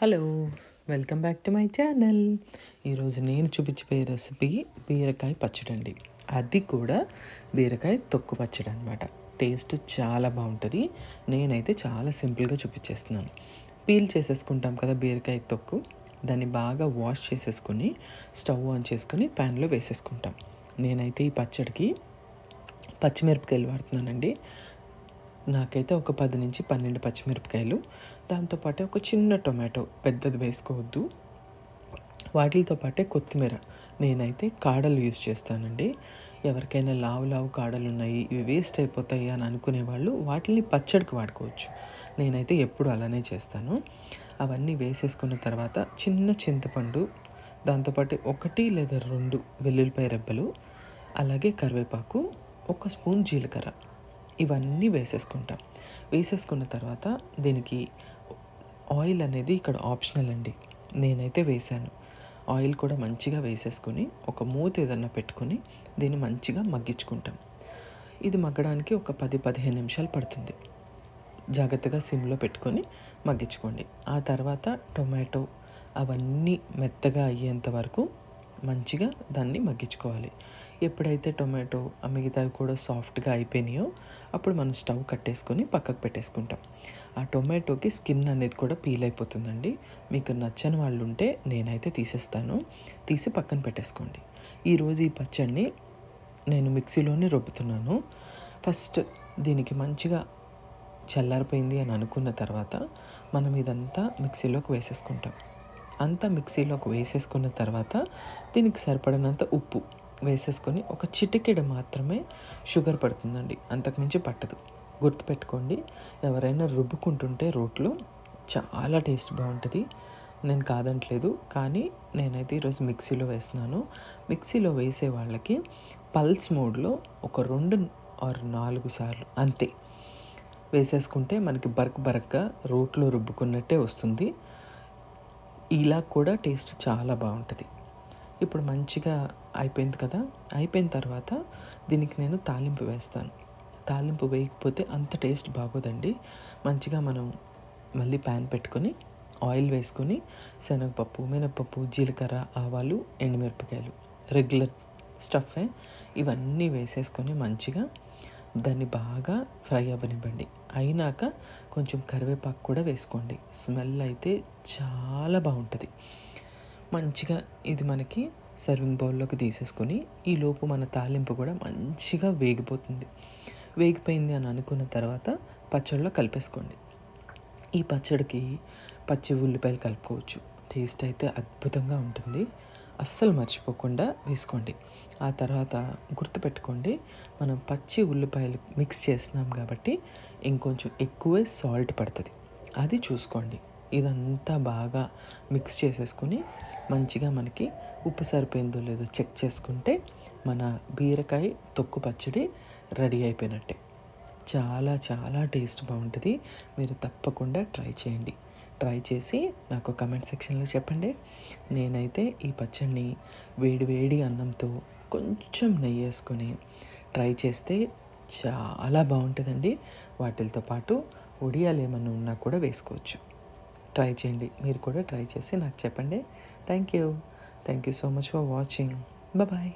Hello, welcome back to my channel. ఈరోజు నేను చూపించబోయే రెసిపీ బీరకాయ పచ్చడి అండి. అది కూడా బీరకాయ తొక్కు పచ్చడి అనమాట. టేస్ట్ చాలా బాగుంటుంది. నేనైతే చాలా సింపుల్గా చూపించేస్తున్నాను. పీల్ చేసేసుకుంటాం కదా బీరకాయ తొక్కు, దాన్ని బాగా వాష్ చేసేసుకొని స్టవ్ ఆన్ చేసుకొని ప్యాన్లో వేసేసుకుంటాం. నేనైతే ఈ పచ్చడికి పచ్చిమిరపకాయలు వాడుతున్నానండి. నాకైతే ఒక 10 నుంచి 12 పచ్చిమిరపకాయలు, దాంతోపాటు ఒక చిన్న టొమాటో, పెద్దది వేసుకోవద్దు. వాటితో పాటే కొత్తిమీర, నేనైతే కాడలు యూజ్ చేస్తానండి. ఎవరికైనా లావు కాడలు ఉన్నాయి, ఇవి వేస్ట్ అయిపోతాయి అని అనుకునే వాళ్ళు వాటిని పచ్చడికి వాడుకోవచ్చు. నేనైతే ఎప్పుడు అలానే చేస్తాను. అవన్నీ వేసేసుకున్న తర్వాత చిన్న చింతపండు, దాంతోపాటు 1 లేదా 2 వెల్లుల్లిపాయ రెబ్బలు, అలాగే కరివేపాకు, 1 స్పూన్ జీలకర్ర, ఇవన్నీ వేసేసుకుంటాం. వేసేసుకున్న తర్వాత దీనికి ఆయిల్ అనేది ఇక్కడ ఆప్షనల్ అండి. నేనైతే వేసాను. ఆయిల్ కూడా మంచిగా వేసేసుకొని ఒక మూత ఏదన్నా పెట్టుకొని దీన్ని మంచిగా మగ్గించుకుంటాం. ఇది మగ్గడానికి ఒక 10-15 నిమిషాలు పడుతుంది. జాగ్రత్తగా సిమ్లో పెట్టుకొని మగ్గించుకోండి. ఆ తర్వాత టొమాటో అవన్నీ మెత్తగా అయ్యేంత వరకు మంచిగా దాన్ని మగ్గించుకోవాలి. ఎప్పుడైతే టొమాటో మిగతావి కూడా సాఫ్ట్గా అయిపోయినాయో అప్పుడు మనం స్టవ్ కట్టేసుకొని పక్కకు పెట్టేసుకుంటాం. ఆ టొమాటోకి స్కిన్ అనేది కూడా పీల్ అయిపోతుందండి. మీకు నచ్చని వాళ్ళు ఉంటే నేనైతే తీసేస్తాను, తీసి పక్కన పెట్టేసుకోండి. ఈరోజు ఈ పచ్చడిని నేను మిక్సీలోనే రుబ్బుతున్నాను. ఫస్ట్ దీనికి మంచిగా చల్లారిపోయింది అని అనుకున్న తర్వాత మనం ఇదంతా మిక్సీలోకి వేసేసుకుంటాం. అంతా మిక్సీలోకి వేసేసుకున్న తర్వాత దీనికి సరిపడినంత ఉప్పు వేసేసుకొని ఒక చిటికెడు మాత్రమే షుగర్ పడుతుందండి, అంతకుమించి పట్టదు. గుర్తుపెట్టుకోండి, ఎవరైనా రుబ్బుకుంటుంటే రోట్లో చాలా టేస్ట్ బాగుంటుంది. నేను కాదంటలేదు, కానీ నేనైతే ఈరోజు మిక్సీలో వేస్తున్నాను. మిక్సీలో వేసే వాళ్ళకి పల్స్ మోడ్లో ఒక 2 ఆర్ 4 సార్లు అంతే వేసేసుకుంటే మనకి బరకగా రోట్లో రుబ్బుకున్నట్టే వస్తుంది. ఇలా కూడా టేస్ట్ చాలా బాగుంటుంది. ఇప్పుడు మంచిగా అయిపోయింది కదా. అయిపోయిన తర్వాత దీనికి నేను తాలింపు వేస్తాను. తాలింపు వేయకపోతే అంత టేస్ట్ బాగోదండి. మంచిగా మనం మళ్ళీ ప్యాన్ పెట్టుకొని ఆయిల్ వేసుకొని శనగపప్పు, మినపప్పు, జీలకర్ర, ఆవాలు, ఎండుమిరపకాయలు, రెగ్యులర్ స్టఫే, ఇవన్నీ వేసేసుకొని మంచిగా దాన్ని బాగా ఫ్రై అవ్వనివ్వండి. అయినాక కొంచెం కరివేపాకు కూడా వేసుకోండి. స్మెల్ అయితే చాలా బాగుంటుంది. మంచిగా ఇది మనకి సర్వింగ్ బౌల్లోకి తీసేసుకొని ఈలోపు మన తాలింపు కూడా మంచిగా వేగిపోతుంది. వేగిపోయింది అని అనుకున్న తర్వాత పచ్చడిలో కలిపేసుకోండి. ఈ పచ్చడికి పచ్చి ఉల్లిపాయలు కలుపుకోవచ్చు. టేస్ట్ అయితే అద్భుతంగా ఉంటుంది. అస్సలు మర్చిపోకుండా వేసుకోండి. ఆ తర్వాత గుర్తుపెట్టుకోండి, మనం పచ్చి ఉల్లిపాయలు మిక్స్ చేస్తున్నాం కాబట్టి ఇంకొంచెం ఎక్కువే సాల్ట్ పడుతుంది, అది చూసుకోండి. ఇదంతా బాగా మిక్స్ చేసేసుకొని మంచిగా మనకి ఉప్పు సరిపోయిందో లేదో చెక్ చేసుకుంటే మన బీరకాయ తొక్కు పచ్చడి రెడీ అయిపోయినట్టే. చాలా చాలా టేస్ట్ బాగుంటుంది. మీరు తప్పకుండా ట్రై చేయండి. ట్రై చేసి నాకు కమెంట్ సెక్షన్లో చెప్పండి. నేనైతే ఈ పచ్చడిని వేడి అన్నంతో కొంచెం నెయ్యి వేసుకొని ట్రై చేస్తే చాలా బాగుంటుందండి. వాటితో పాటు వడియాలు ఏమన్నా ఉన్నా కూడా వేసుకోవచ్చు. ట్రై చేయండి. మీరు కూడా ట్రై చేసి నాకు చెప్పండి. Thank you so much for watching. Bye.